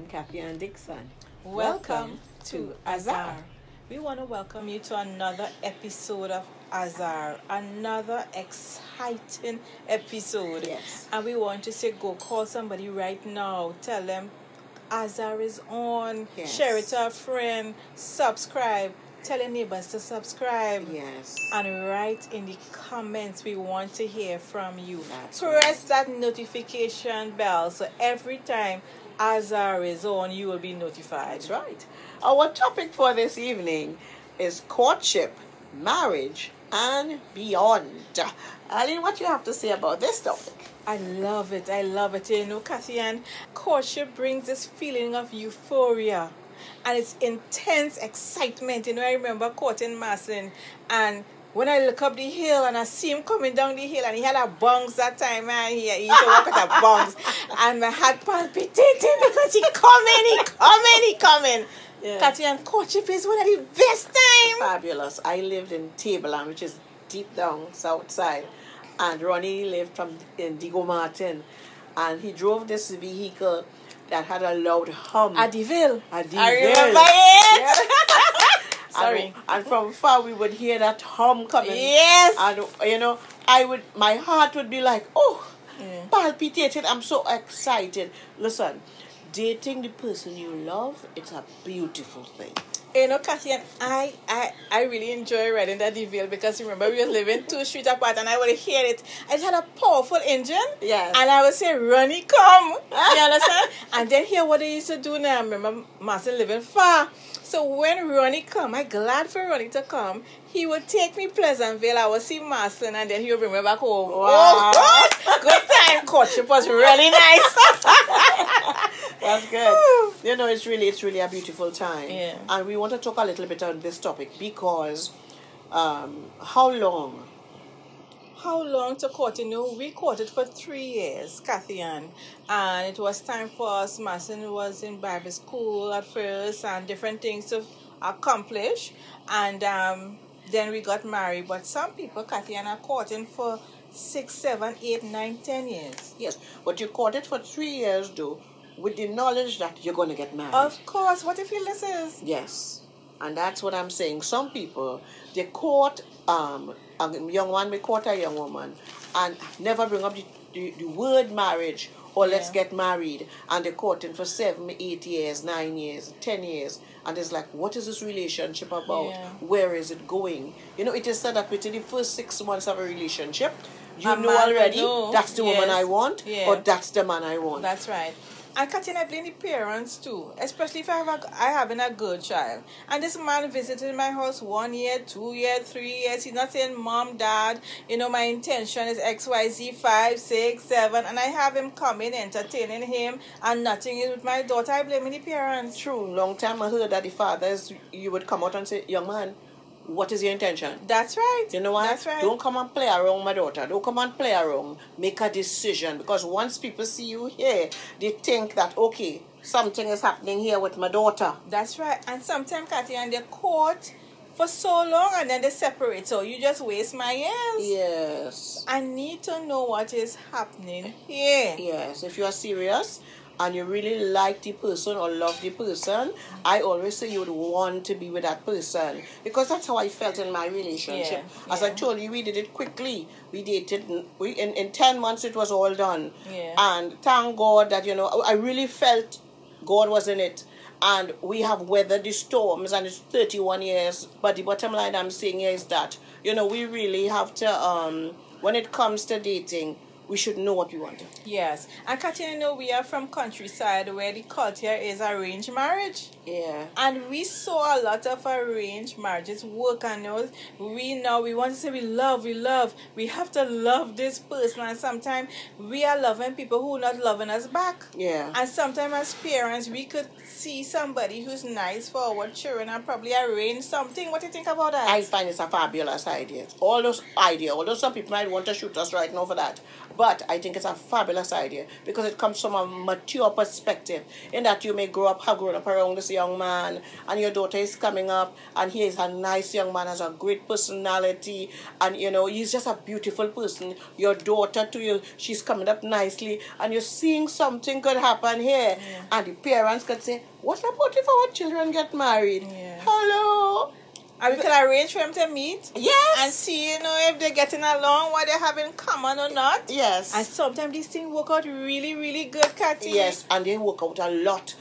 Kathy and Dixon. Welcome to Azar. We want to welcome you to another episode of Azar, another exciting episode. Yes. And we want to say, go call somebody right now. Tell them Azar is on. Yes. Share it to a friend. Subscribe. Tell your neighbors to subscribe. Yes. And write in the comments. We want to hear from you. That's Press that notification bell so every time Azar is on, you will be notified. That's right. Our topic for this evening is courtship, marriage, and beyond. Aline, what you have to say about this topic? I love it. I love it. You know, Kathy, and courtship brings this feeling of euphoria and it's intense excitement. You know, I remember courting Marcin, and when I look up the hill and I see him coming down the hill, and he had a bounce that time, man. He used to walk with a bounce, and my heart palpitating because he coming. Yeah. Kathy, and courtship is one of the best times. Fabulous. I lived in Tableland, which is deep down south side, and Ronnie lived in Diego Martin, and he drove this vehicle that had a loud hum. At Deville. I remember it. Yeah. Sorry. And from far we would hear that hum coming. Yes. And you know, my heart would be like, palpitating. I'm so excited. Listen, dating the person you love, it's a beautiful thing. You know, Kathy, and I really enjoy riding that Deville because remember we were living 2 streets apart and I would hear it. It had a powerful engine. Yes. And I would say, Ronnie, come. You understand? And then hear what they used to do now. I remember Marcin living far. So when Ronnie come, I'm glad for Ronnie to come. He would take me Pleasantville. I would see Marcin and then he would bring me back home. Wow. Oh, good time. Courtship was really nice. That's good. You know, it's really a beautiful time. Yeah. And we want to talk a little bit on this topic because how long? How long to court? You know, we courted for 3 years, Kathy Ann. And it was time for us. Marcin was in Bible school at first and different things to accomplish. And then we got married. But some people, Kathy Ann, are courting for 6, 7, 8, 9, 10 years. Yes, but you courted for 3 years, though, with the knowledge that you're going to get married. Of course. What if he listens? Yes, and that's what I'm saying. Some people, they court a young man, may court a young woman, and never bring up the word marriage or let's get married, and they're courting for 7, 8 years, 9 years, 10 years, and it's like, what is this relationship about? Yeah. Where is it going? You know, it is said that within the first 6 months of a relationship, you A know man already will know. that's the woman I want, Yeah. or that's the man I want. That's right. And Katina, I blame the parents too, especially if I having a girl child. And this man visited my house 1 year, 2 years, 3 years. He's not saying, Mom, Dad, you know, my intention is XYZ 5, 6, 7. And I have him coming, entertaining him, and nothing is with my daughter. I blame the parents. True. Long time I heard that the fathers, you would come out and say, young man, what is your intention? That's right. You know what? That's right. Don't come and play around, my daughter. Don't come and play around. Make a decision. Because once people see you here, they think that, okay, something is happening here with my daughter. That's right. And sometimes, Kathy, and they court for so long and then they separate. So you just waste my years. Yes. I need to know what is happening here. Yes. If you are serious and you really like the person or love the person, I always say you would want to be with that person. Because that's how I felt in my relationship. Yeah, As I told you, we did it quickly. We dated, in 10 months it was all done. Yeah. And thank God that, you know, I really felt God was in it. And we have weathered the storms, and it's 31 years. But the bottom line I'm saying here is that, you know, we really have to, when it comes to dating, we should know what we want. Yes. And Katia, you know, we are from countryside where the culture is arranged marriage. Yeah. And we saw a lot of arranged marriages work, and we want to say we love. We have to love this person, and sometimes we are loving people who are not loving us back. Yeah. And sometimes as parents, we could see somebody who's nice for our children and probably arrange something. What do you think about that? I find it's a fabulous idea. Although some people might want to shoot us right now for that. But I think it's a fabulous idea because it comes from a mature perspective in that you may have grown up around this young man, and your daughter is coming up, and he is a nice young man, has a great personality, and he's just a beautiful person. Your daughter to you, she's coming up nicely, and you're seeing something could happen here, and the parents could say, what about if our children get married? Hello. And we can arrange for them to meet. Yes. And see, if they're getting along, what they have in common or not. Yes. And sometimes these things work out really, really good, Kathy. Yes, and they work out a lot.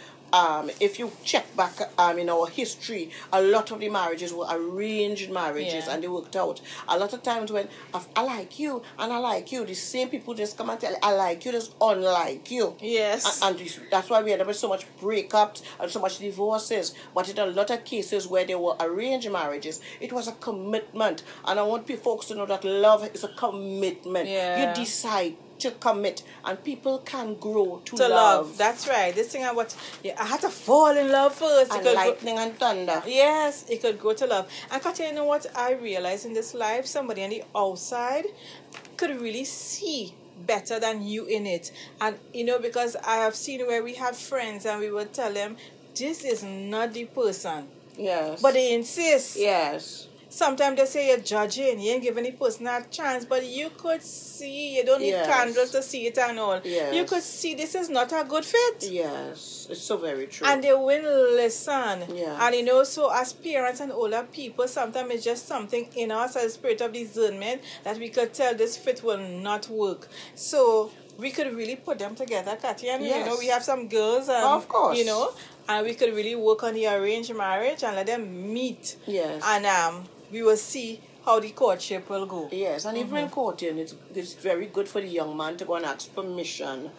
If you check back in our history, a lot of the marriages were arranged marriages, and they worked out. A lot of times when I like you and I like you, the same people just come and tell you, I like you, just unlike you. Yes. And that's why we end up with so much breakups and so much divorces. But in a lot of cases where there were arranged marriages, it was a commitment. And I want folks to know that love is a commitment. Yeah. You decide to commit, and people can grow to love. That's right. This thing I had to fall in love first. And lightning and thunder. Yes, it could grow to love. And Katya, you know what I realized in this life? Somebody on the outside could really see better than you in it. And because I have seen where we have friends and we would tell them, this is not the person. Yes. But they insist. Yes. Sometimes they say you're judging, you ain't giving the person a chance, but you could see, you don't need candles to see it and all. Yes. You could see this is not a good fit. Yes, it's so very true. And they will listen. Yeah. And so as parents and older people, sometimes it's just something in us, a spirit of discernment, that we could tell this fit will not work. So we could really put them together, Kathy. And we have some girls, of course. And we could really work on the arranged marriage and let them meet. Yes. And we will see how the courtship will go. Yes, and even in courting, it's very good for the young man to go and ask permission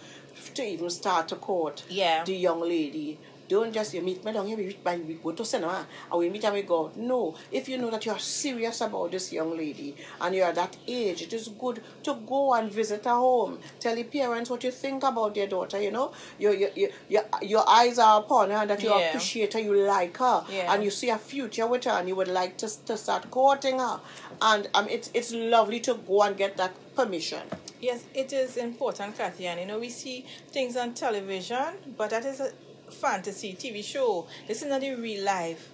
to even start to court the young lady. Don't just meet me down here, we go to cinema and we meet and we go. No, if you know that you're serious about this young lady and you're at that age, it is good to go and visit her home. Tell the parents what you think about their daughter, your eyes are upon her, and that you appreciate her, you like her, and you see a future with her, and you would like to start courting her. And it's lovely to go and get that permission. Yes, it is important, Kathy. And we see things on television, but that is a fantasy TV show. This is not the real life.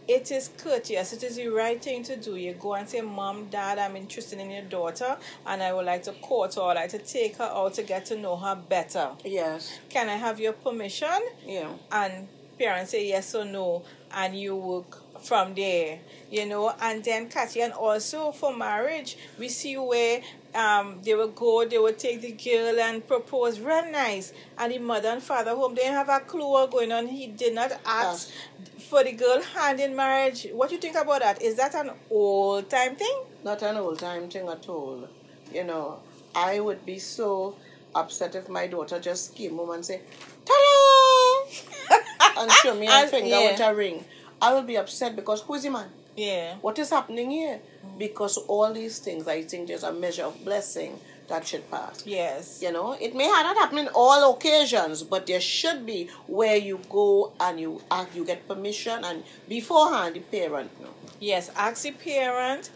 It is courteous. It is the right thing to do. You go and say, Mom, Dad, I'm interested in your daughter, and I would like to court her. I would like to take her out to get to know her better. Yes. Can I have your permission? Yeah. And parents say yes or no, and you work from there, and then Kathy, and also for marriage, we see where they would take the girl and propose real nice, and the mother and father home didn't have a clue what going on. He did not ask for the girl hand in marriage. What do you think about that? Is that an old time thing? Not an old time thing at all. I would be so upset if my daughter just came home and say, ta-da! and show me a finger with a ring. I will be upset because who is the man? Yeah. What is happening here? Because all these things, I think there's a measure of blessing that should pass. Yes. It may not happen in all occasions, but there should be where you go and you get permission, and beforehand the parent know. Yes, ask the parent.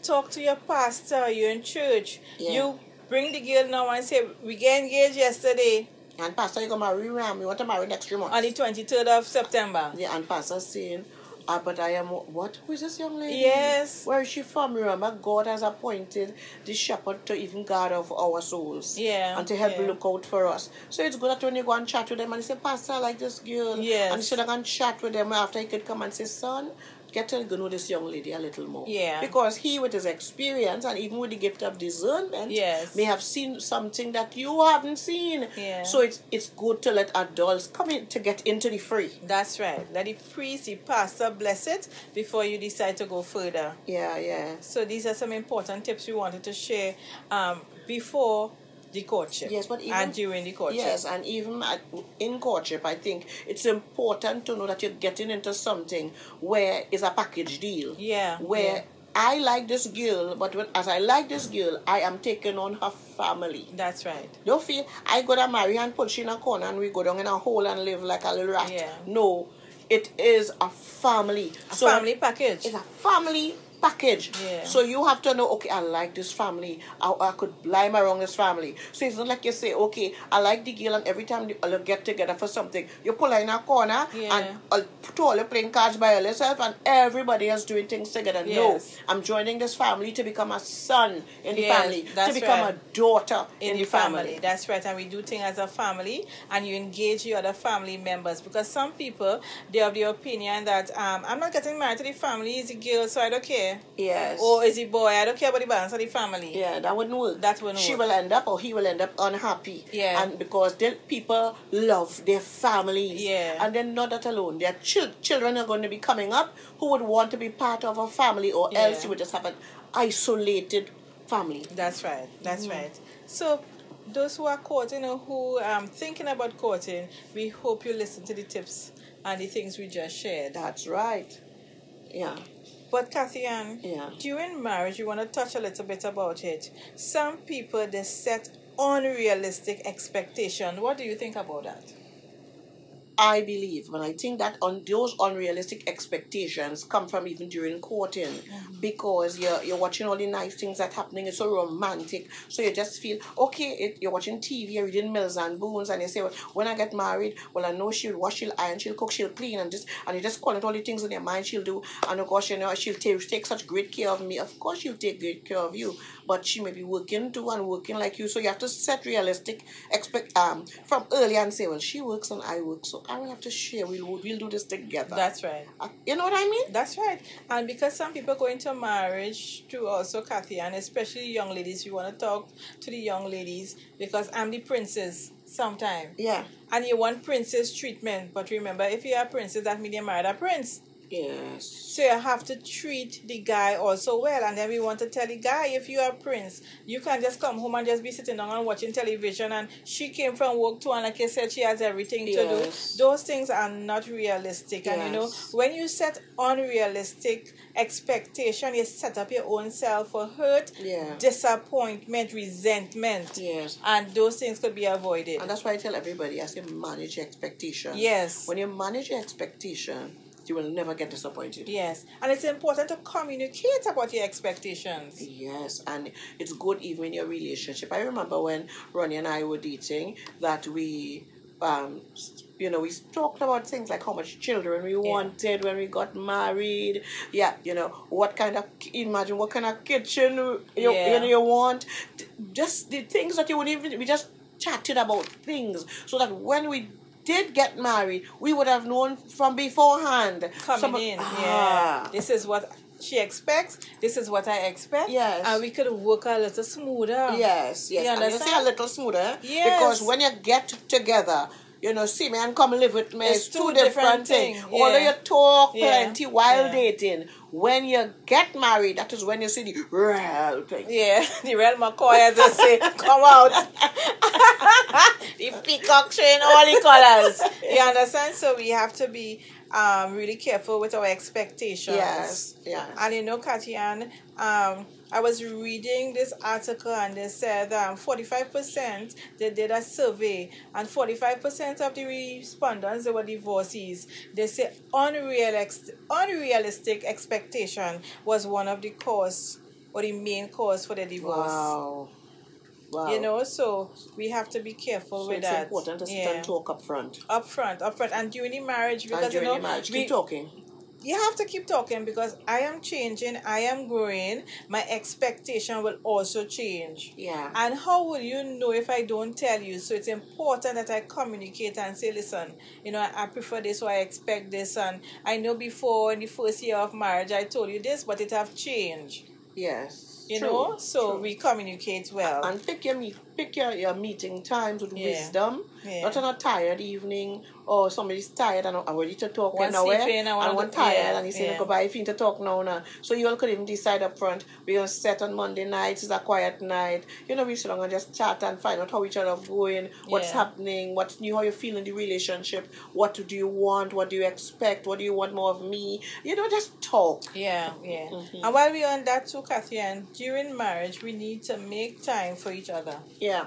Talk to your pastor. You're in church. Yeah. You bring the girl now and say, we get engaged yesterday. And pastor, you gonna marry Ram. We want to marry next 3 months. On the 23rd of September. Yeah, and pastor saying, but I am what? Who is this young lady? Yes. Where is she from? Remember, God has appointed the shepherd to even guard of our souls. Yeah. And to help look out for us. So it's good that when you go and chat with them and you say, Pastor, I like this girl. Yes. And you should have gone chat with them after he could come and say, son, get to know this young lady a little more. Yeah. Because he, with his experience and even with the gift of discernment, may have seen something that you haven't seen. Yeah. So it's good to let adults come in to get into the free. That's right. Let the priest, the pastor bless it before you decide to go further. Yeah. So these are some important tips we wanted to share before the courtship. Yes, but even, and during the courtship. Yes, and even in courtship, I think it's important to know that you're getting into something where it's a package deal. Yeah. Where I like this girl, but as I like this girl, I am taking on her family. That's right. Don't feel I go to marry her and put she in a corner and we go down in a hole and live like a little rat. Yeah. No, it is a family. Family package. It's a family package. Yeah. So you have to know, okay, I like this family. I could climb around this family. So it's not like you say, okay, I like the girl, and every time you get together for something, you pull her in a corner and all you playing cards by yourself, and everybody else doing things together. Yes. No, I'm joining this family to become a son in the family, to become a daughter in the family. That's right, and we do things as a family, and you engage your other family members, because some people, they have the opinion that I'm not getting married to the family, is the girl, so I don't care. Yes. Or is the boy, I don't care about the balance of the family. Yeah, that wouldn't work. She work. will end up, or he will end up unhappy. Yeah. And because people love their families. Yeah. And then not that alone. Their children are going to be coming up who would want to be part of a family, or else you would just have an isolated family. That's right. That's right. So those who are courting, who are thinking about courting, we hope you listen to the tips and the things we just shared. That's right. Yeah. But Kathy Ann, yeah, during marriage, you want to touch a little bit about it. Some people, they set unrealistic expectations. What do you think about that? I believe, but I think that on those unrealistic expectations come from even during courting, because you're watching all the nice things that happening. It's so romantic, so you just feel okay. You're watching TV, you're reading Mills and Boons, and you say, well, when I get married, well, I know she'll wash, she'll iron, she'll cook, she'll clean, and you just call it all the things in your mind she'll do. And of course, she'll take such great care of me. Of course, she'll take great care of you, but she may be working too and working like you. So you have to set realistic from early and say, well, she works and I work, so I will have to share. We'll do this together. That's right. You know what I mean? That's right. And because some people go into marriage to also, Kathy, and especially young ladies, we want to talk to the young ladies, because I'm the princess sometimes. Yeah. And you want princess treatment, but remember, if you're a princess, that means you married a prince. Yes. So you have to treat the guy also well. And then we want to tell the guy, if you're a prince, you can't just come home and just be sitting down and watching television, and she came from work too, and like you said, she has everything to do. Those things are not realistic. Yes. And when you set unrealistic expectation, you set up your own self for hurt, disappointment, resentment. Yes. And those things could be avoided. And that's why I tell everybody, I say manage your expectation. Yes. When you manage your expectation, you will never get disappointed. Yes. And it's important to communicate about your expectations. Yes. And it's good even in your relationship. I remember when Ronnie and I were dating, that we we talked about things like how much children we wanted when we got married. Yeah, what kind of kitchen you want. Just the things that you would even, we just chatted about things, so that when we did get married, we would have known from beforehand. This is what she expects. This is what I expect. Yes. And we could work a little smoother. Yes. You understand? And you say a little smoother. Yes. Because when you get together, see me and come live with me. It's two different things. Yeah. Although you talk plenty while dating, when you get married, that is when you see the real thing. Yeah, the real McCoy, as I say, come out. The peacock showing all the colors. You understand? So we have to be really careful with our expectations. Yes. And Kathy Ann, I was reading this article, and they said 45%, they did a survey, and 45% of the respondents, they were divorcees. They say unrealistic expectation was one of the cause, or the main cause for the divorce. Wow. So we have to be careful with that. It's important to sit and talk up front. Up front. And during the marriage, because keep talking. You have to keep talking, because I am changing, I am growing, my expectation will also change. Yeah. And how will you know if I don't tell you? So it's important that I communicate and say, listen, I prefer this, or I expect this, and I know before in the first year of marriage I told you this, but it have changed. Yes. So we communicate well. And pick your meeting times with wisdom. Yeah. Not on a tired evening, or somebody's tired and are ready to talk one sleeping and one tired, and he's saying, go buy to talk now. So you all could even decide up front, we're going to set on Monday nights, it's a quiet night. We sit down and just chat and find out how each other are going, what's happening, what's new, how you feel in the relationship, what do you want, what do you expect, what do you want more of me. Just talk. Yeah. And while we're on that too, Kathy Ann, during marriage, we need to make time for each other. Yeah.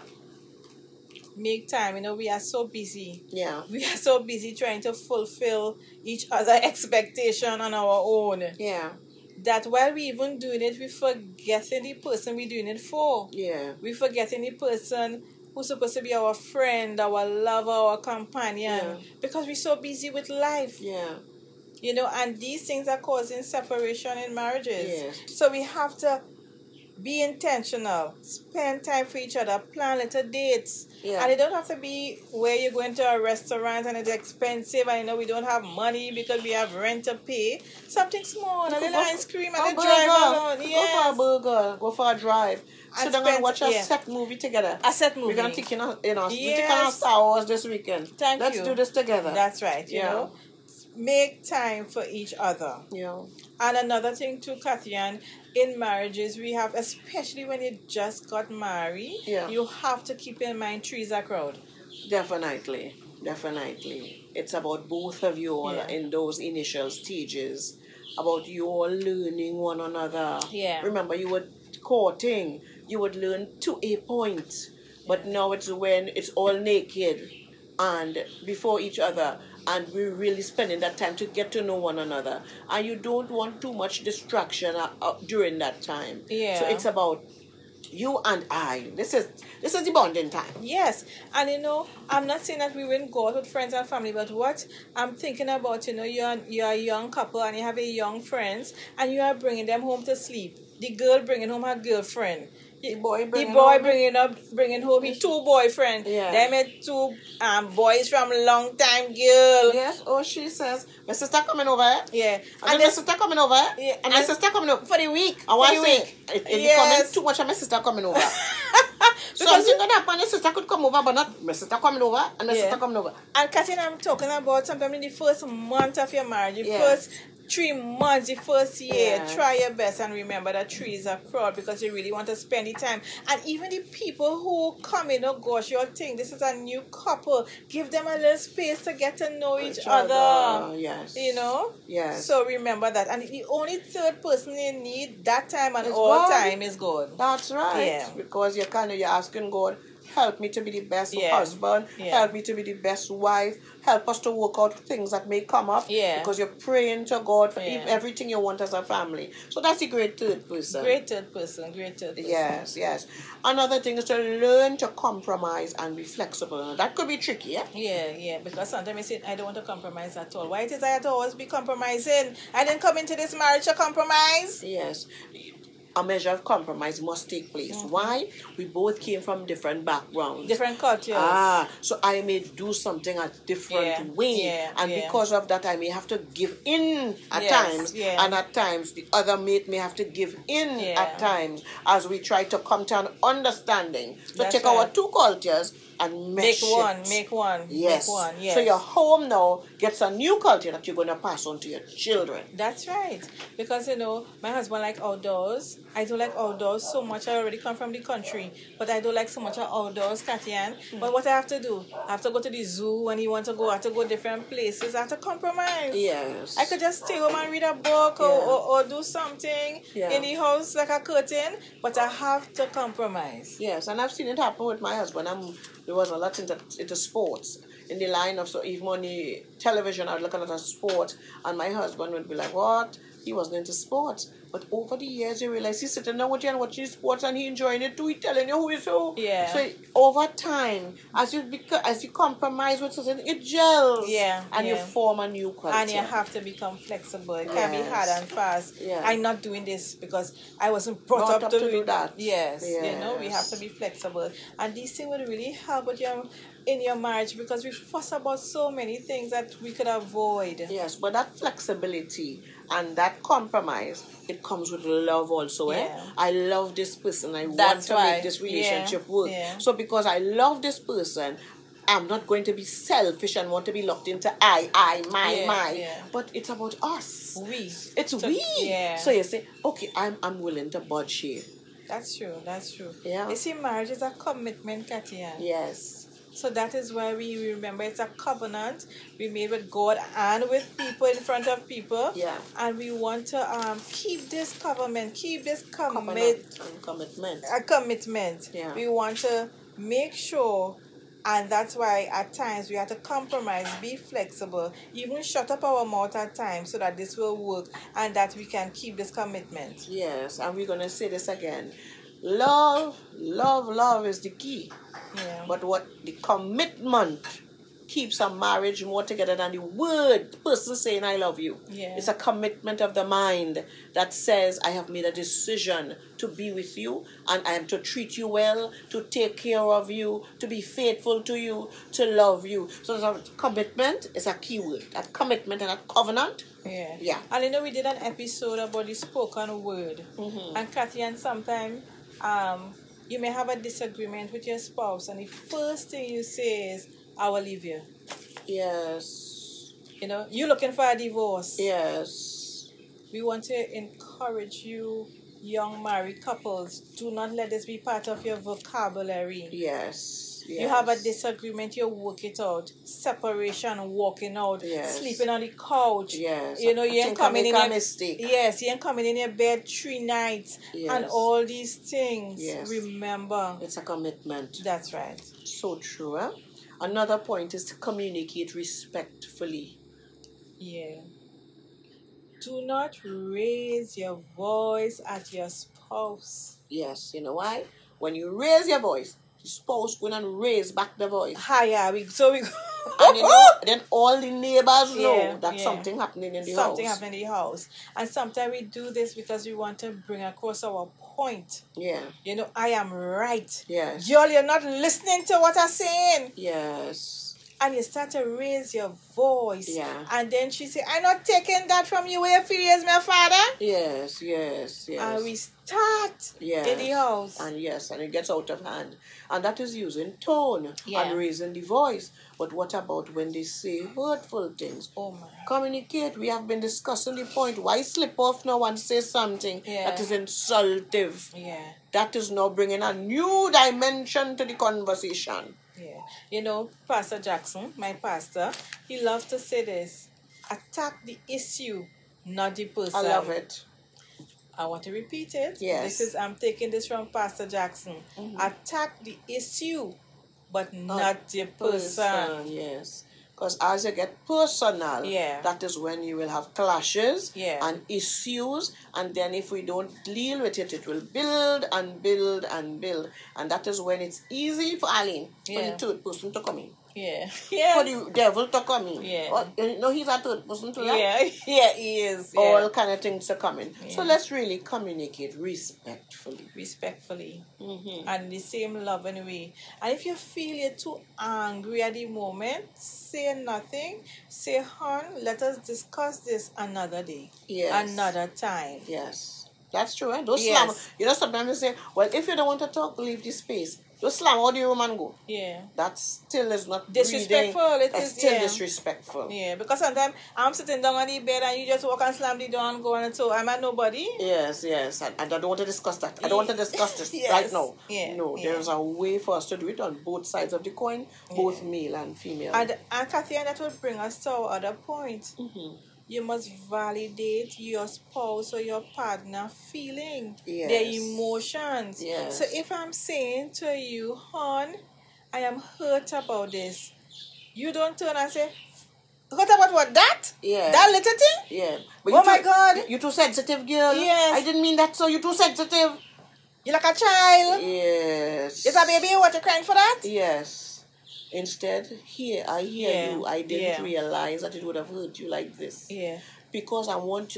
Make time. We are so busy. Yeah. We are so busy trying to fulfill each other's expectation on our own. Yeah. that while we even doing it, we forgetting the person we doing it for. Yeah. We forgetting the person who's supposed to be our friend, our lover, our companion, because we're so busy with life. Yeah. You know, and these things are causing separation in marriages. Yes. So we have to be intentional, spend time for each other, plan little dates. Yeah. And it don't have to be where you're going to a restaurant and it's expensive and we don't have money because we have rent to pay. Something small, a little ice cream and a drive alone. Yes. Go for a burger, go for a drive. So they're going to watch a set movie together. A set movie. We're going to take we're taking on Star Wars this weekend. Let's do this together. That's right, you know. Make time for each other. Yeah. And another thing too, Kathian, in marriages we have, especially when you just got married, you have to keep in mind trees are crowd. Definitely. It's about both of you all in those initial stages, about you all learning one another. Yeah. Remember, you were courting, you would learn to a point, but now it's when it's all naked and before each other, and we're really spending that time to get to know one another, and you don't want too much distraction during that time. Yeah. So it's about you and I. This is the bonding time. Yes. And I'm not saying that we wouldn't go out with friends and family, but what I'm thinking about, you're a young couple and you have a young friends and you are bringing them home to sleep. The girl bringing home her girlfriend. The boy bringing home his two boyfriend. Yeah. They met two boys from long time girl. Yes. Oh, she says, my sister coming over. Yeah. And my sister coming over. Yeah. And my sister coming over for the week. I want to say, it's becoming too much of my sister coming over. So I'm thinking that my sister could come over, but not my sister coming over and my sister coming over. And Katina, I'm talking about sometime in the first month of your marriage, the first 3 months, the first year, try your best and remember that trees are crowd because you really want to spend the time. And even the people who come in, oh gosh, you'll think this is a new couple, give them a little space to get to know each other. Yes. Yes. So remember that. And the only third person you need that time and all time is God. That's right. Yeah. Because you're asking God, help me to be the best husband. Help me to be the best wife. Help us to work out things that may come up. Yeah. Because you're praying to God for everything you want as a family. So that's a great third person. Great third person. Yes. Another thing is to learn to compromise and be flexible. That could be tricky, Yeah. Because sometimes I say, I don't want to compromise at all. Why it is I have to always be compromising? I didn't come into this marriage to compromise. Yes. A measure of compromise must take place. Mm-hmm. Why? We both came from different backgrounds. Different cultures. So I may do something a different way. And because of that, I may have to give in at times. Yeah. And at times, the other mate may have to give in at times as we try to come to an understanding. So take our two cultures and make one. Yes. So your home now gets a new culture that you're going to pass on to your children. That's right. Because, my husband likes outdoors. I don't like outdoors so much. I already come from the country. But I don't like so much outdoors, Kathian. Mm-hmm. But what I have to do? I have to go to the zoo when he wants to go. I have to go different places. I have to compromise. Yes. I could just stay home and read a book or do something in the house like a curtain. But I have to compromise. Yes, and I've seen it happen with my husband. There was a lot into sports. In the line of, so even on the television, I would look at a sport, and my husband would be like, what? He wasn't into sports. But over the years, you realize he's sitting down with you and watching sports, and he enjoying it too. He telling you who is who. Yeah. So over time, as you compromise with something, it gels. Yeah. And you form a new culture. And you have to become flexible. It can't be hard and fast. Yeah. I'm not doing this because I wasn't brought up to do that. Yes. Yes. We have to be flexible. And these things would really help with in your marriage because we fuss about so many things that we could avoid. Yes, but that flexibility and that compromise, it comes with love also. I love this person. I want to make this relationship work. Yeah. So because I love this person, I'm not going to be selfish and want to be locked into my. Yeah. But it's about us. We. It's we. Yeah. So you say, okay, I'm willing to budge here. That's true. Yeah. You see, marriage is a commitment, Katia. Yes. So that is why we remember it's a covenant we made with God and with people in front of people. Yeah. And we want to keep this commitment. Commitment. A commitment. Yeah. We want to make sure And that's why at times we have to compromise, be flexible, even shut up our mouth at times so that this will work and that we can keep this commitment. Yes, and we're going to say this again. Love, love, love is the key. Yeah. But what the commitment keeps a marriage more together than the word, the person saying I love you. Yeah. It's a commitment of the mind that says I have made a decision to be with you and I am to treat you well, to take care of you, to be faithful to you, to love you. So commitment is a key word. That commitment and that covenant. Yeah. Yeah. And you know, we did an episode about the spoken word. Mm-hmm. And Kathy, and sometimes you may have a disagreement with your spouse, and the first thing you say is, I will leave you. Yes. You know, you're looking for a divorce. Yes. We want to encourage you, young married couples, do not let this be part of your vocabulary. Yes. Yes. You have a disagreement, you work it out. Separation, walking out, yes. sleeping on the couch. Yes. You know, you ain't coming in your mistake. Yes, you ain't coming in your bed 3 nights. Yes. And all these things. Yes. Remember. It's a commitment. That's right. So true, huh? Another point is to communicate respectfully. Yeah. Do not raise your voice at your spouse. Yes, you know why? When you raise your voice, the spouse will and raise back the voice. Higher. And you know, then all the neighbors know that something happening in the house. Something happening in the house. And sometimes we do this because we want to bring across our point. Yeah. You know, I am right. Yes. Y'all, you're not listening to what I'm saying. Yes. And you start to raise your voice. Yeah. And then she say, I'm not taking that from you. Where you is my father? Yes, yes, yes. And we start in the house. And yes, and it gets out of hand. And that is using tone and raising the voice. But what about when they say hurtful things? Oh my. Communicate. We have been discussing the point. Why slip off now and say something that is insultive? Yeah. That is now bringing a new dimension to the conversation. Yeah. You know, Pastor Jackson, my pastor, he loves to say this. Attack the issue, not the person. I love it. I want to repeat it. Yes. I'm taking this from Pastor Jackson. Mm-hmm. Attack the issue, but not the person. Yes. Because as you get personal, that is when you will have clashes and issues. And then if we don't deal with it, it will build and build and build. And that is when it's easy for Aline, for the third person to come in. Yeah. For the devil to come in. Yeah. Or, you know, he's a third person to that. Yeah, he is. Yeah. All kind of things to come in. Yeah. So let's really communicate respectfully. Mm-hmm. And the same loving way. And if you feel you're too angry at the moment, say nothing. Say, hon, let us discuss this another day. Yes. Another time. Yes. That's true, eh? Don't slam. You know, sometimes they say, well, if you don't want to talk, leave the space. Just slam out the room and go. Yeah. That still is not disrespectful. It's still disrespectful. Yeah, because sometimes I'm sitting down on the bed and you just walk and slam the door and go and so I'm at nobody. Yes. And I don't want to discuss that. I don't want to discuss this right now. Yeah. No, there's a way for us to do it on both sides of the coin, both male and female. And Kathy, and that will bring us to our other point. Mm-hmm. You must validate your spouse or your partner feeling, their emotions. Yes. So if I'm saying to you, hon, I am hurt about this, you don't turn and say, hurt about what, that? Yeah. That little thing? Yeah. But oh my God. You're too sensitive, girl. Yes. I didn't mean that, so you're too sensitive. You're like a child. Yes. Is a baby, what, you crying for that? Yes. Instead, I hear you. I didn't realize that it would have hurt you like this. Yeah. Because I want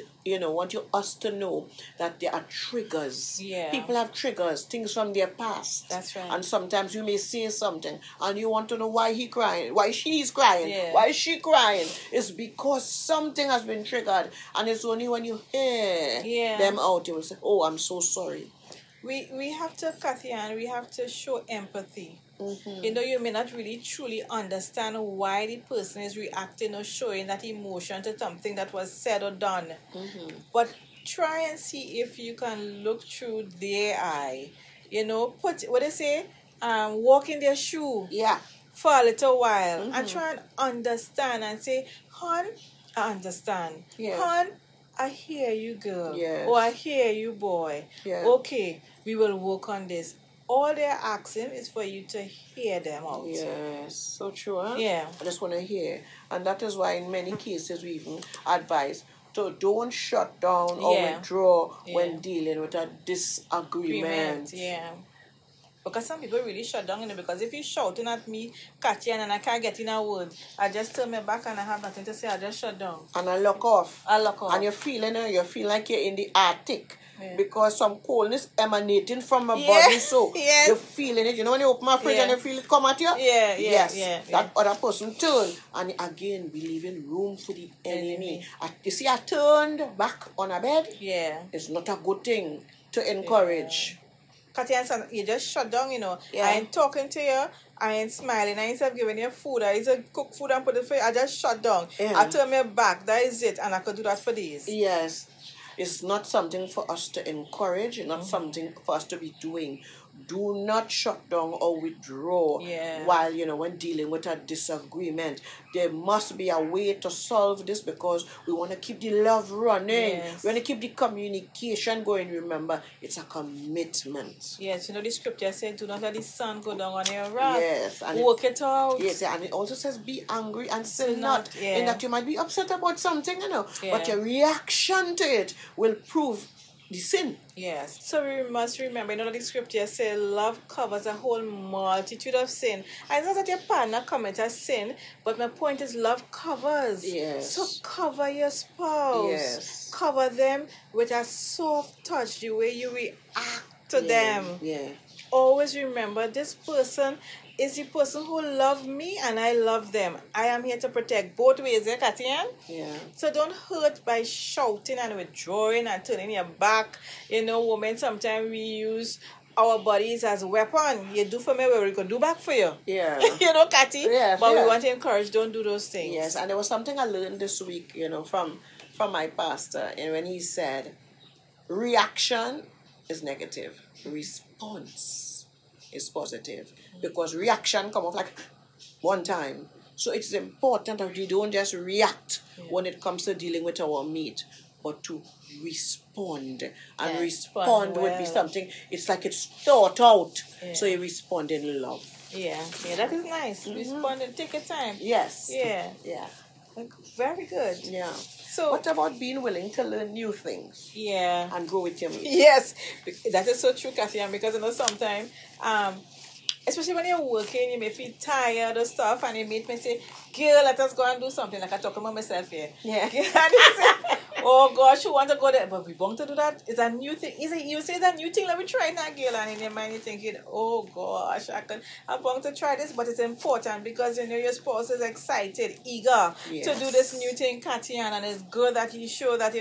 us to know that there are triggers. Yeah. People have triggers, things from their past. That's right. And sometimes you may say something and you want to know why he's crying, why she's crying, why is she crying. It's because something has been triggered. And it's only when you hear them out, you will say, oh, I'm so sorry. We have to, Kathy, and we have to show empathy. Mm-hmm. You know, you may not really truly understand why the person is reacting or showing that emotion to something that was said or done. Mm-hmm. But try and see if you can look through their eye. You know, walk in their shoe for a little while and try and understand and say, hon, I understand. Yes. Hon, I hear you, girl. Yes. Or I hear you, boy. Yes. Okay, we will work on this. all they're asking is for you to hear them out. Yes, so true, huh? Yeah. I just want to hear. And that is why in many cases we even advise to don't shut down or withdraw when dealing with a disagreement. Yeah. Because some people really shut down, because if you're shouting at me, Katia, and I can't get in a word, I just turn my back and I have nothing to say, I just shut down. And I lock off. And you feel like you're in the Arctic. Yeah. Because some coldness emanating from my body, so you're feeling it. You know when you open my fridge and you feel it come at you? That other person turn. And again, we leaving room for the enemy. You see, I turned back on a bed. Yeah. It's not a good thing to encourage. Katia, you just shut down, I ain't talking to you, I ain't smiling, I ain't giving you food, I ain't cook food and put it for you, I just shut down. I turn my back, that is it, and I could do that for days. Yes. It's not something for us to encourage, not something for us to be doing. Do not shut down or withdraw while, when dealing with a disagreement. There must be a way to solve this because we want to keep the love running. Yes. We want to keep the communication going. Remember, it's a commitment. Yes, the scripture says, do not let the sun go down on your wrath. Yes. And work it out. Yes, and it also says, be angry and sin not. In that you might be upset about something, but your reaction to it will prove the sin. Yes. So we must remember, the scripture says love covers a whole multitude of sin. And it's not that your partner commits a sin, but my point is love covers. Yes. So cover your spouse. Yes. Cover them with a soft touch, the way you react to them. Yeah. Always remember, this person is the person who loves me and I love them. I am here to protect both ways, Katia? Yeah. So don't hurt by shouting and withdrawing and turning your back. Women, sometimes we use our bodies as a weapon. You do for me, we can do back for you. Yeah. Katie? Yes, but we want to encourage, don't do those things. Yes, and there was something I learned this week, from my pastor, and when he said, reaction is negative, response is positive. Because reaction come off like one time. So it's important that we don't just react when it comes to dealing with our mate, but to respond. And respond would be something, it's like it's thought out. So you respond in love. Yeah, that is nice. Respond and take your time. Yes. Yeah. Very good. Yeah. So what about being willing to learn new things? Yeah. And grow with your mate? Yes. That is so true, Kathy, because sometimes especially when you're working, you may feel tired or stuff, and your mate may say, girl, let us go and do something, like I talk about myself here. Yeah. And you say, oh gosh, you want to go there, but we want to do that? It's a new thing. You say it's a new thing, let me try that, girl, and in your mind you're thinking, oh gosh, I'm going to try this, but it's important because your spouse is excited, eager to do this new thing, Katian, and it's good that you show that,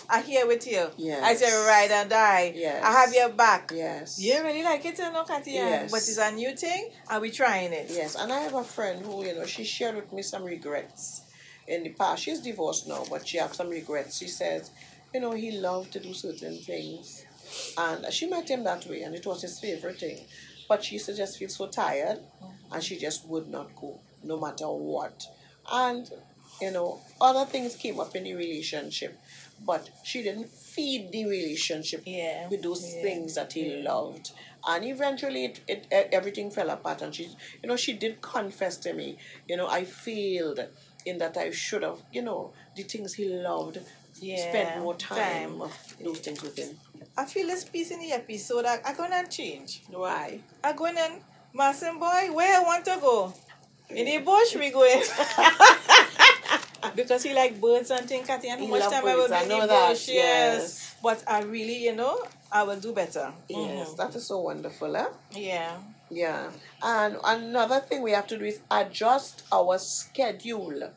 I'm here with you. Yes. I say ride or die. Yes. I have your back. Yes. You really like it, Katian? Yes. But it's a new thing, and we're trying it. Yes, and I have a friend who, she shared with me some regrets in the past. She's divorced now, but she has some regrets. She says, he loved to do certain things, and she met him that way, and it was his favorite thing. But she used to just feel so tired, and she just would not go, no matter what. And, other things came up in the relationship, but she didn't feed the relationship with those things that he loved. And eventually, everything fell apart. And she did confess to me, I failed in that I should have, the things he loved, spent more time of those things with him. I feel this piece in the episode, I'm going to change. Why? I'm going to, Martin boy, where I want to go? In the bush we going. Because he like birds and things, Kathy, and how much time I will be in the bush. Yes. But I really, I will do better. Yes, that is so wonderful, eh? Yeah. Yeah. And another thing we have to do is adjust our schedule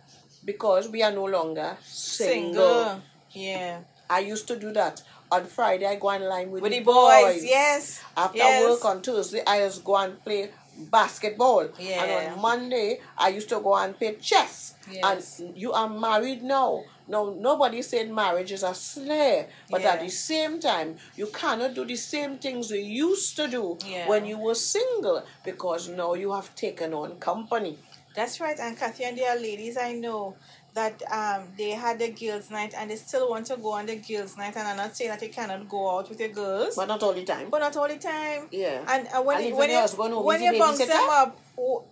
because we are no longer single. Yeah. I used to do that. On Friday, I go online with the boys. Yes. After work on Tuesday, I just go and play basketball. Yeah. And on Monday, I used to go and play chess. Yes. And you are married now. No, nobody said marriage is a snare. But at the same time, you cannot do the same things you used to do when you were single because now you have taken on company. That's right. And Kathy, and there are ladies I know that they had the girls' night and they still want to go on the girls' night, and I'm not saying that you cannot go out with your girls. But not all the time. But not all the time. Yeah. And when you bounce them up,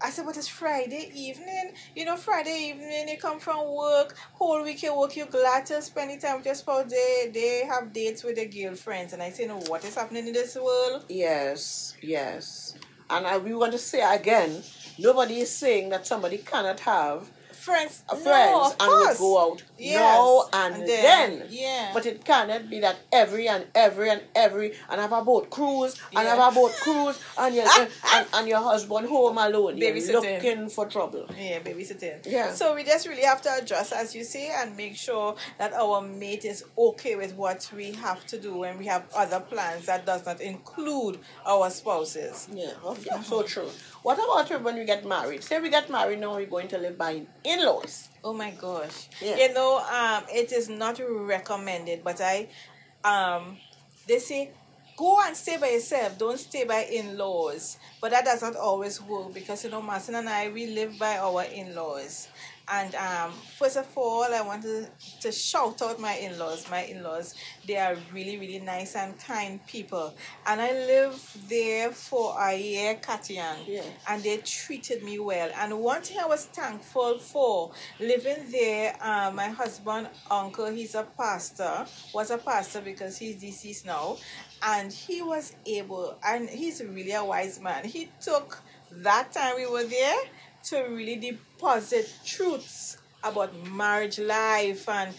I said, but it's Friday evening. You know, Friday evening, you come from work, whole week you work, you're glad to spend the time with your spouse. They have dates with their girlfriends. And I say, no, what is happening in this world? Yes. And we want to say again, nobody is saying that somebody cannot have friends and will go out now and then. Yeah. But it cannot be that every and have a boat cruise and have a boat cruise and your husband home alone. You're looking for trouble. Yeah, babysitting. Yeah. So we just really have to adjust, as you say, and make sure that our mate is okay with what we have to do when we have other plans that does not include our spouses. Yeah, so true. What about when we get married? Say we get married now, we're going to live by in-laws. Oh my gosh. Yeah. You know, it is not recommended, but they say go and stay by yourself, don't stay by in-laws. But that does not always work because, you know, Martin and I, we live by our in-laws. And first of all, I want to shout out my in-laws. My in-laws, they are really, really nice and kind people. And I lived there for a year, Katian. Yeah. And they treated me well. And one thing I was thankful for, living there, my husband, uncle, was a pastor because he's deceased now. And he was able, and he's really a wise man. He took that time we were there to really deposit truths about marriage life and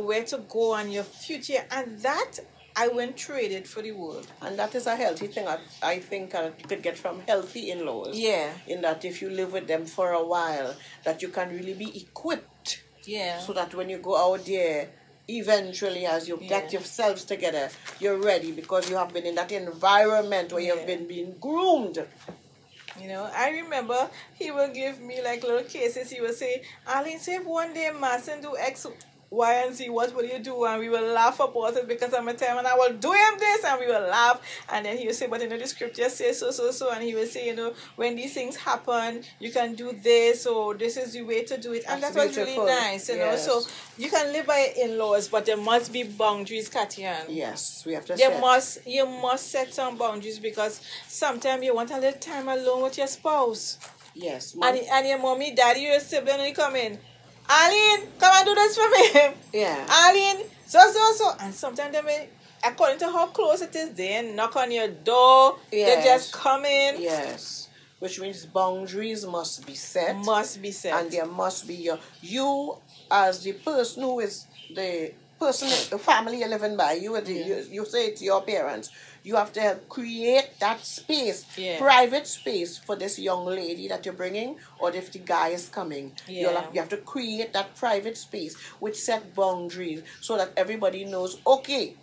where to go and your future. And that, I wouldn't trade it for the world. And that is a healthy thing, I think, you could get from healthy in-laws. Yeah. In that if you live with them for a while, that you can really be equipped. Yeah. So that when you go out there, eventually as you get yourselves together, you're ready because you have been in that environment where you've been being groomed. You know, I remember he will give me like little cases. He will say, Arlene, say if one day Martin do X, Y, and Z, what will you do? And we will laugh about it because I'm a time and I will do him this and we will laugh. And then he will say, but you know, the scripture says so. And he will say, you know, when these things happen, you can do this, or this is the way to do it. And that was really nice, you know. So you can live by in-laws, but there must be boundaries, Katian. Yes, we have to You must set some boundaries because sometimes you want a little time alone with your spouse. Yes. And your mommy, daddy, your sibling, and you come in. Arlene, come and do this for me. Yeah. Arlene, so. And sometimes they may, according to how close it is, they knock on your door. They just come in. Yes. Which means boundaries must be set. And there must be you as the person who is the family you're living by. You say it's your parents. You have to help create that space, private space for this young lady that you're bringing, or if the guy is coming. You have to create that private space with set boundaries so that everybody knows, okay,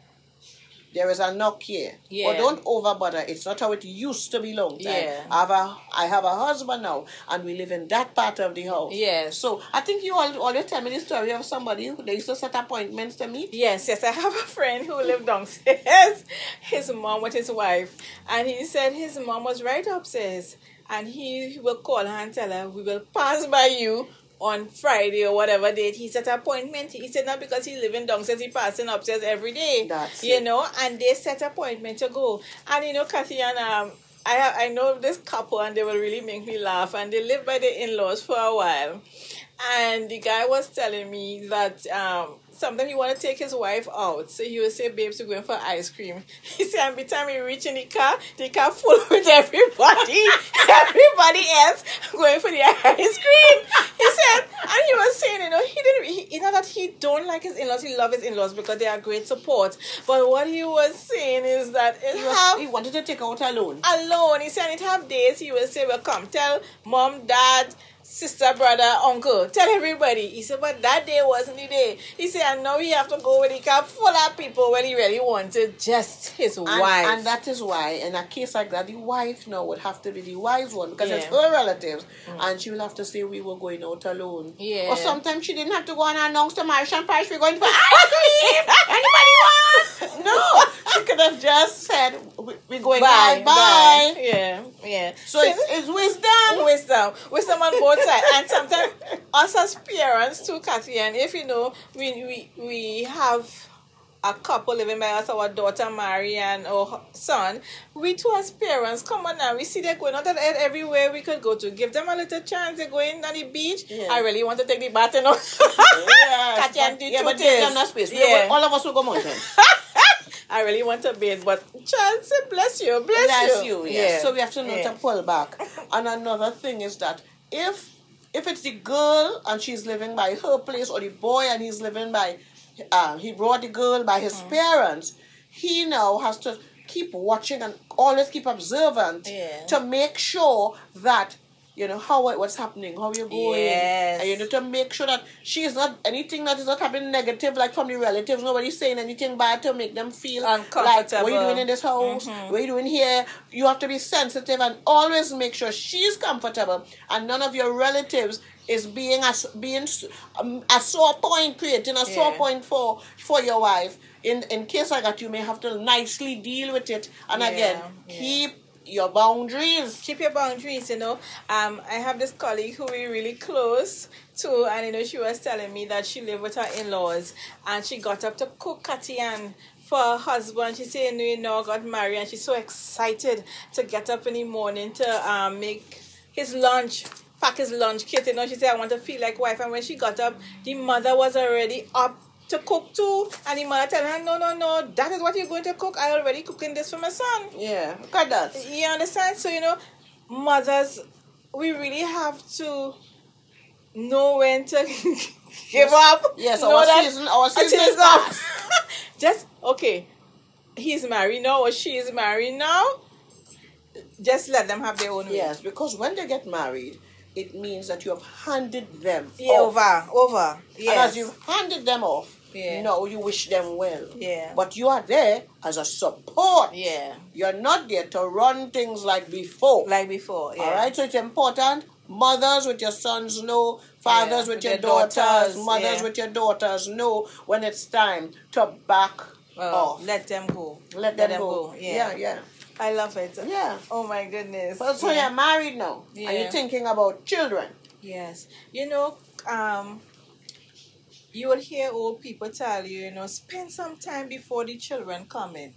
there is a knock here. Yeah. But don't overbother. It's not how it used to be long time. Yeah. I have a husband now, and we live in that part of the house. Yes. So I think you always tell me the story of somebody who they used to set appointments to meet. Yes. I have a friend who lived downstairs. His mom with his wife, and he said his mom was right upstairs, and he will call her and tell her, we will pass by you on Friday or whatever date. He set an appointment. He said not because he's living downstairs, he passing upstairs every day. You know, and they set an appointment to go. And you know, Kathy and I know this couple and they will really make me laugh, and they live by their in-laws for a while. And the guy was telling me that sometimes he want to take his wife out. So he would say, babes, we're going for ice cream. He said, every time he reach in the car full with everybody else going for the ice cream. He said, and he was saying, you know, that he don't like his in-laws, he loves his in-laws because they are great support. But what he was saying is that he wanted to take out alone. He said it have days he will say, well, come, tell mom, dad, sister, brother, uncle, tell everybody. He said, but that day wasn't the day. He said, and now he have to go with the car full of people when he really wanted just his wife. And that is why, in a case like that, the wife now would have to be the wise one because it's her relatives. And she will have to say, we were going out alone. Yeah. Or sometimes she didn't have to go and announce to Marish and Parish, we're going for ice cream. Anybody want? No. She could have just said, we're going Bye, out, bye. Yeah. So it's wisdom. Wisdom on both sides. And sometimes us as parents too, Kathy, and if you know, we have a couple living by us, our daughter Mary and our son, we too as parents, come on now, we see they're going out everywhere we could go to. Give them a little chance. They're going on the beach. Yeah. I really want to take the bath, you know. Yes, but give them that space. Yeah. All of us will go mountain. I really want to bathe, but child, say bless you. Bless you. Yes. Yeah. So we have to know to pull back. And another thing is that if it's the girl and she's living by her place, or the boy and he's living by he brought the girl by his parents, he now has to keep watching and always keep observant to make sure that, you know, what's happening, how you're going. Yes. And you need to make sure that she is not, anything that is not happening negative, like from the relatives, nobody's saying anything bad to make them feel like, what are you doing in this house? What are you doing here? You have to be sensitive and always make sure she's comfortable and none of your relatives is being a sore point, creating a sore point for your wife. In case like that, you may have to nicely deal with it. And again, keep your boundaries. Keep your boundaries, you know. I have this colleague who we're really close to, and you know, she was telling me that she lived with her in-laws and she got up to cook Katian for her husband. She said, you know, got married, and she's so excited to get up in the morning to make his lunch. Pack his lunch kit, you know. She said, I want to feel like wife. And when she got up, the mother was already up to cook too. And the mother telling her, no, that is what you're going to cook. I already cooking this for my son. Yeah, look at that. You understand? So, you know, mothers, we really have to know when to give up. Yes, our season is up. Just, okay, he's married now or she is married now. Just let them have their own way. Yes, because when they get married, it means that you have handed them off. Over. Yes. And as you've handed them off, no, you wish them well. Yeah. But you are there as a support. Yeah. You're not there to run things like before. Yeah. All right? So it's important. Mothers with your sons know. Fathers with your daughters. Mothers with your daughters know when it's time to back off. Let them go. Let them go. Yeah. I love it. Yeah. Oh my goodness. But so you're married now. Yeah. And you're thinking about children. Yes. You know, you will hear old people tell you, you know, spend some time before the children come in.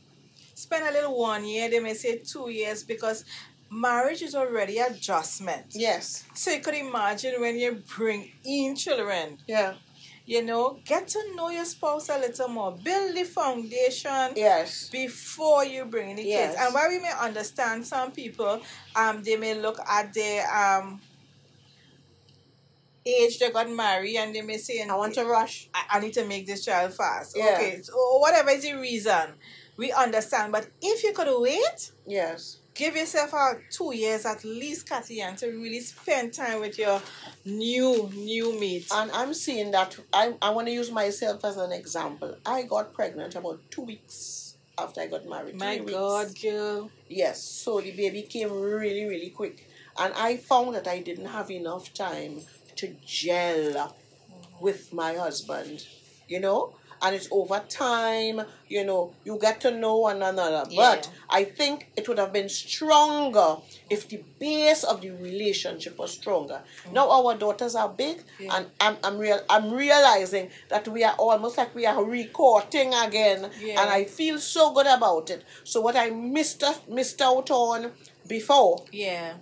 Spend a little 1 year, they may say 2 years, because marriage is already adjustment. Yes. So you could imagine when you bring in children. Yeah. You know, get to know your spouse a little more. Build the foundation before you bring in the kids. And while we may understand some people, they may look at their age they got married and they may say, I want to rush. I need to make this child fast. Yeah. Okay, so whatever is the reason, we understand. But if you could wait, give yourself 2 years at least, Kathy, and to really spend time with your new mate. And I'm seeing that, I want to use myself as an example. I got pregnant about 2 weeks after I got married. My God, girl. Yes, so the baby came really, really quick. And I found that I didn't have enough time to gel with my husband, you know? And it's over time, you know, you get to know one another. But I think it would have been stronger if the base of the relationship was stronger. Now our daughters are big, and I'm realizing that we are almost like we are re-courting again, and I feel so good about it. So what I missed out on before,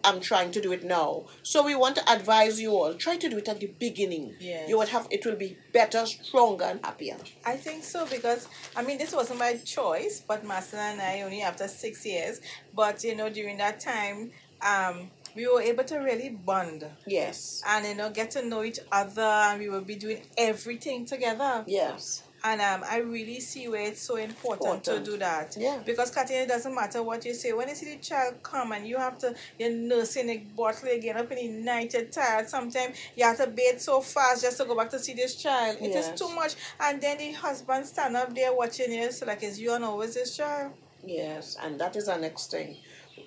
I'm trying to do it now. So we want to advise you all, try to do it at the beginning. You would have, it will be better, stronger, and happier. I think so, because I mean, this wasn't my choice, but Master and I only after 6 years. But you know, during that time, we were able to really bond. Yes. And you know, get to know each other, and we will be doing everything together. Yes. And I really see where it's so important to do that. Yeah. Because, Katina, it doesn't matter what you say. When you see the child come and you're nursing the bottle again up in the night, you're tired. Sometimes you have to bathe so fast just to go back to see this child. It is too much. And then the husband stand up there watching you, so like it's you and always this child. Yes, and that is the next thing.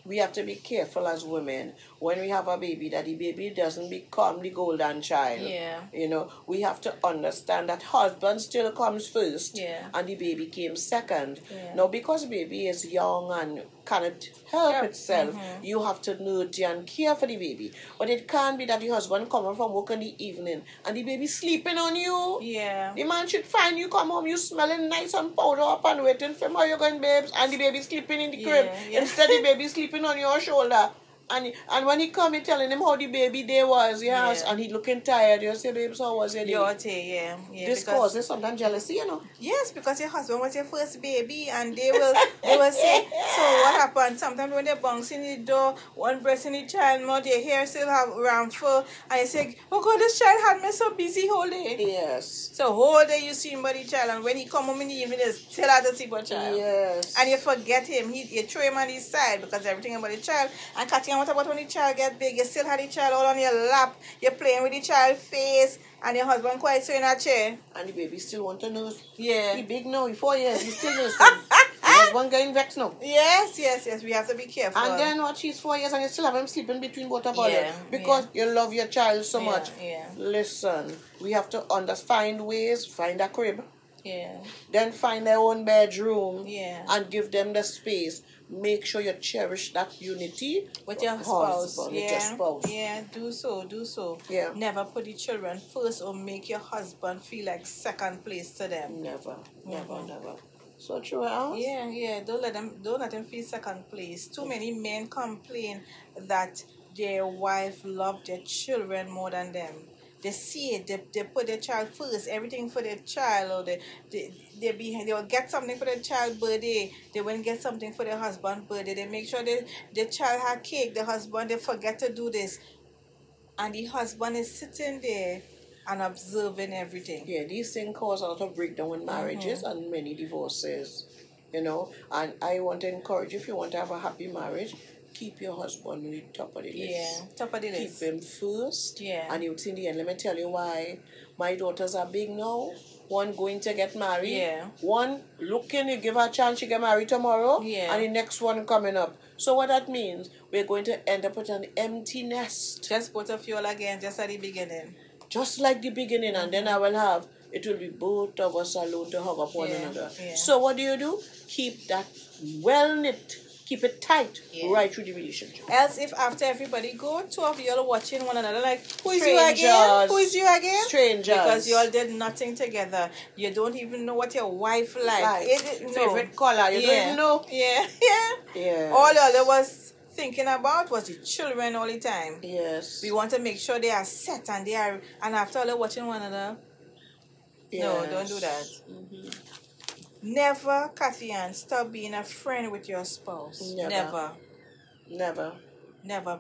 we have to be careful as women when we have a baby that the baby doesn't become the golden child. Yeah. You know, we have to understand that husband still comes first, Yeah. and the baby came second. Yeah. Now, because baby is young and cannot help Yep. itself, you have to nurture and care for the baby. But it can't be that the husband coming from work in the evening and the baby sleeping on you. Yeah. The man should find you come home, you smelling nice and powder up and waiting for him, how you going, babes? And the baby sleeping in the crib. Yeah. Instead, the baby sleeping on your shoulder. And when he come, he telling him how the baby day was, yes, Yeah. and he looking tired. You say, babes, how was your day? Your day, yeah. This causes sometimes jealousy, you know. Yes, because your husband was your first baby, and they will say, so what happened? Sometimes when they bounce in the door, one breast in the child mouth, their hair still have round fur, and you say, oh God, this child had me so busy whole day. Yes. So whole day you see him by the child, and when he come home in the evening, they still have to see about child. Yes. And you forget him. You throw him on his side because everything about the child. And Katia, what about when the child get big? You still have the child all on your lap. You're playing with the child's face, and your husband quite so in a chair. And the baby still want to nurse. Yeah. He big now, he 4 years, he still nursing. The husband getting vexed now. Yes. We have to be careful. And then what, she's 4 years and you still have him sleeping between both of us. Yeah, Because you love your child so much. Yeah. Listen, we have to find ways, find a crib. Yeah. Then find their own bedroom. Yeah. And give them the space. Make sure you cherish that unity With your spouse. With your spouse. Yeah, do so. Yeah. Never put the children first or make your husband feel like second place to them. Never. So true, huh? Yeah. Don't let them feel second place. Too many men complain that their wife love their children more than them. They see it. They put their child first. Everything for their child, or they will get something for their child's birthday. They won't get something for their husband's birthday. They make sure the child had cake. The husband, they forget to do this, and the husband is sitting there and observing everything. Yeah, these things cause a lot of breakdown in marriages and many divorces. You know, and I want to encourage you, if you want to have a happy marriage, keep your husband on the top of the list. Yeah, top of the list. Keep him first. Yeah. And you'll see in the end, let me tell you why. My daughters are big now. One going to get married. Yeah. One looking, you give her a chance, she get married tomorrow. Yeah. And the next one coming up. So what that means, we're going to end up with an empty nest. Just both of you all again, just at the beginning. Just like the beginning. And then it will be both of us alone to hug up one another. Yeah. So what do? Keep that well knit. Keep it tight right through the relationship. Else, if after everybody go, two of you all watching one another like, who is Strangers. you again? Who is you again? Strangers. Because you all did nothing together. You don't even know what your wife like. Favorite color. You don't even know. Yeah. All you was thinking about was the children all the time. Yes. We want to make sure they are set and after all watching one another. Yes. No, don't do that. Mm-hmm. Never, Kathy Ann, stop being a friend with your spouse. Never.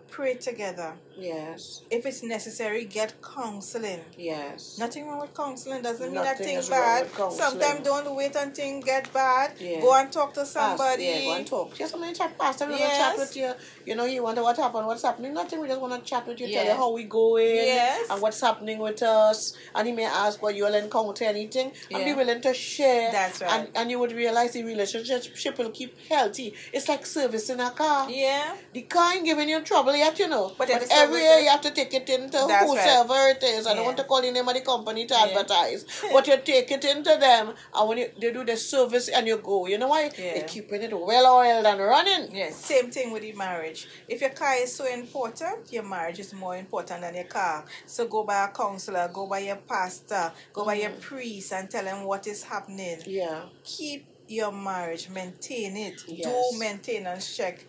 Pray together. Yes. If it's necessary, get counseling. Yes. Nothing wrong with counseling. Doesn't mean that Nothing thing's is wrong bad. with counseling. Sometimes don't wait until things get bad. Yeah. Go and talk to somebody. Go and talk. Just somebody chat, Pastor. We want to Yes. chat with you. You know, you wonder what happened, what's happening. Nothing. We just want to chat with you, Yeah. tell you how we going, Yes. and what's happening with us. And he may ask what you'll encounter anything, and be Yeah. willing to share. That's right. And you would realize the relationship will keep healthy. It's like servicing a car. Yeah. The car ain't giving you trouble yet, you know. But But it's every year you have to take it into That's whosoever right. it is. I don't Yeah. want to call the name of the company to advertise. But you take it into them, and when they do the service and you go, you know why? Yeah. They're keeping it well oiled and running. Yeah, same thing with the marriage. If your car is so important, your marriage is more important than your car. So go by a counselor, go by your pastor, go by your priest and tell them what is happening. Yeah. Keep your marriage, maintain it. Yes. Do maintenance check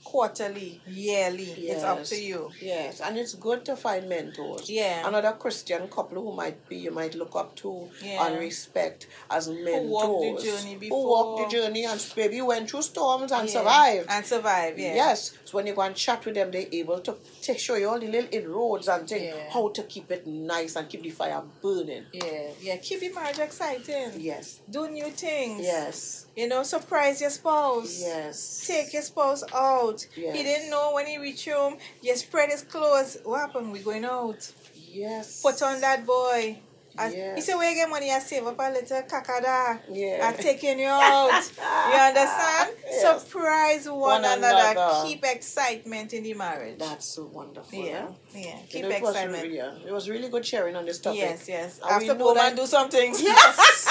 quarterly, yearly. It's up to you. Yes, and it's good to find mentors. Yeah. Another Christian couple who you might look up to Yeah. and respect as mentors. Who walked the journey before. Who walked the journey and maybe went through storms and Yeah. survived. And survive, yeah. Yes. So when you go and chat with them, they're able to show you all the little inroads and things, how to keep it nice and keep the fire burning. Yeah. Keep your marriage exciting. Yes. Do new things. Yes. You know, surprise your spouse. Yes. Take your spouse out. Yes. He didn't know when he reached home. You spread his clothes. What happened? We're going out. Yes. Put on that boy. He said, where you get money, I save up a little kakada. Yeah. I'm taking you out. You understand? Yes. Surprise one another. Keep excitement in the marriage. That's so wonderful. Yeah. Eh? Yeah. Keep It excitement. it was really good sharing on this topic. Yes. And After woman do some things. Yes.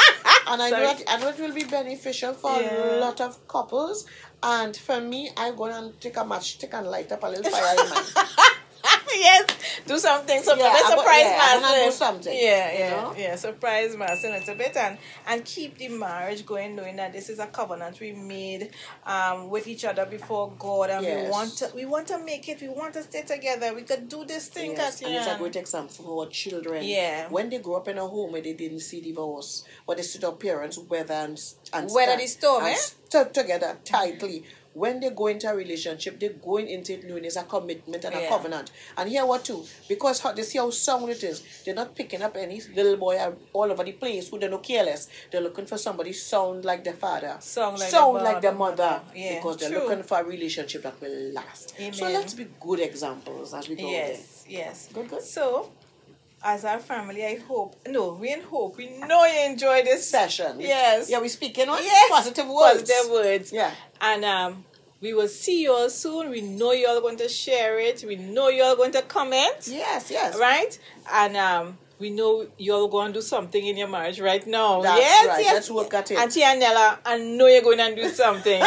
And I know it will be beneficial for a lot of couples. And for me, I go and take a matchstick and light up a little fire in mine. Yes, do something. Surprise Marcin. Do something. Yeah. Surprise Marcin a little bit and keep the marriage going, knowing that this is a covenant we made with each other before God, and we want to make it. We want to stay together. We could do this thing. Yes. And it's a great example for our children. Yeah. When they grow up in a home where they didn't see divorce, but they see their parents weather the storm, stuck together tightly. When they go into a relationship, they're going into it knowing it's a commitment and a covenant. And here what too? Because they see how sound it is. They're not picking up any little boy all over the place who they're not careless. They're looking for somebody sound like their father. Sound like their mother. Yeah, because they're looking for a relationship that will last. Amen. So let's be good examples as we go there. Yes. Good. So, as our family, we know you enjoy this session. Yes. Yeah, we're speaking on yes. positive words. Positive words. Yeah. And we will see you all soon. We know you all going to share it. We know you all going to comment. Yes. Right? And we know you all going to do something in your marriage right now. That's right. Yes. Let's work at it. Auntie Anella, I know you're going to do something.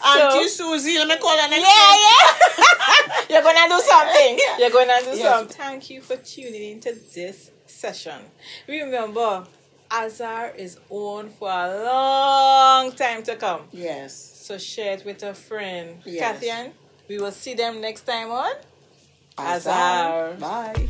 Auntie Susie, let me call her next Yeah. You're going to do something. You're going to do something. Thank you for tuning into this session. Remember, Azar is on for a long time to come. Yes. So share it with a friend. Yes. Kathian, we will see them next time on Azar. Bye.